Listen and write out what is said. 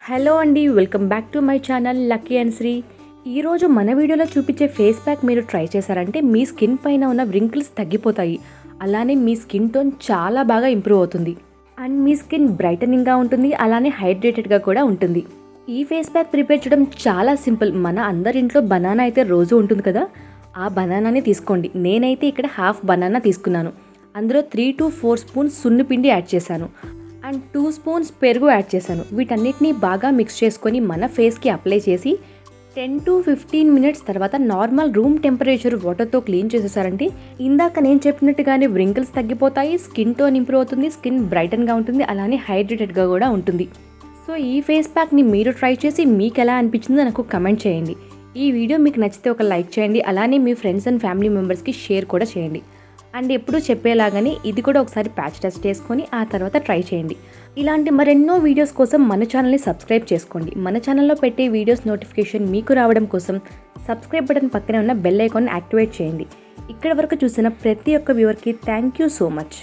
Hello అండి, welcome back to my channel Lucky and Sri. ఈరోజు మన వీడియోలో చూపించే ఫేస్ ప్యాక్ మీరు ట్రై చేశారంటే మీ స్కిన్ పైన ఉన్న వ్రింకిల్స్ తగ్గిపోతాయి. అలానే మీ స్కిన్ టోన్ చాలా బాగా ఇంప్రూవ్ అవుతుంది అండ్ మీ స్కిన్ బ్రైటనింగ్గా ఉంటుంది, అలానే హైడ్రేటెడ్గా కూడా ఉంటుంది. ఈ ఫేస్ ప్యాక్ ప్రిపేర్ చేయడం చాలా సింపుల్. మన అందరింట్లో బనానా అయితే రోజు ఉంటుంది కదా, ఆ బనానాని తీసుకోండి. నేనైతే ఇక్కడ హాఫ్ బనానా తీసుకున్నాను. అందులో 3 to 4 స్పూన్స్ సున్నిపిండి యాడ్ చేశాను అండ్ 2 స్పూన్స్ పెరుగు యాడ్ చేశాను. వీటన్నిటిని బాగా మిక్స్ చేసుకొని మన ఫేస్కి అప్లై చేసి 10 to 15 మినిట్స్ తర్వాత నార్మల్ రూమ్ టెంపరేచర్ వాటర్తో క్లీన్ చేసేసారంటే ఇందాక నేను చెప్పినట్టుగానే వ్రింకిల్స్ తగ్గిపోతాయి, స్కిన్ టోన్ ఇంప్రూవ్ అవుతుంది, స్కిన్ బ్రైటన్గా ఉంటుంది, అలానే హైడ్రేటెడ్గా కూడా ఉంటుంది. సో ఈ ఫేస్ ప్యాక్ని మీరు ట్రై చేసి మీకు ఎలా అనిపించిందో నాకు కమెంట్ చేయండి. ఈ వీడియో మీకు నచ్చితే ఒక లైక్ చేయండి, అలానే మీ ఫ్రెండ్స్ అండ్ ఫ్యామిలీ మెంబర్స్కి షేర్ కూడా చేయండి. అండ్ ఎప్పుడు చెప్పేలాగానే ఇది కూడా ఒకసారి ప్యాచ్ టెస్ట్ చేసుకొని ఆ తర్వాత ట్రై చేయండి. ఇలాంటి మరెన్నో వీడియోస్ కోసం మన ఛానల్ని సబ్స్క్రైబ్ చేసుకోండి. మన ఛానల్లో పెట్టే వీడియోస్ నోటిఫికేషన్ మీకు రావడం కోసం సబ్స్క్రైబ్ బటన్ పక్కనే ఉన్న బెల్ ఐకాన్ని యాక్టివేట్ చేయండి. ఇక్కడ వరకు చూసిన ప్రతి ఒక్క వ్యూవర్కి థ్యాంక్ యూ సో మచ్.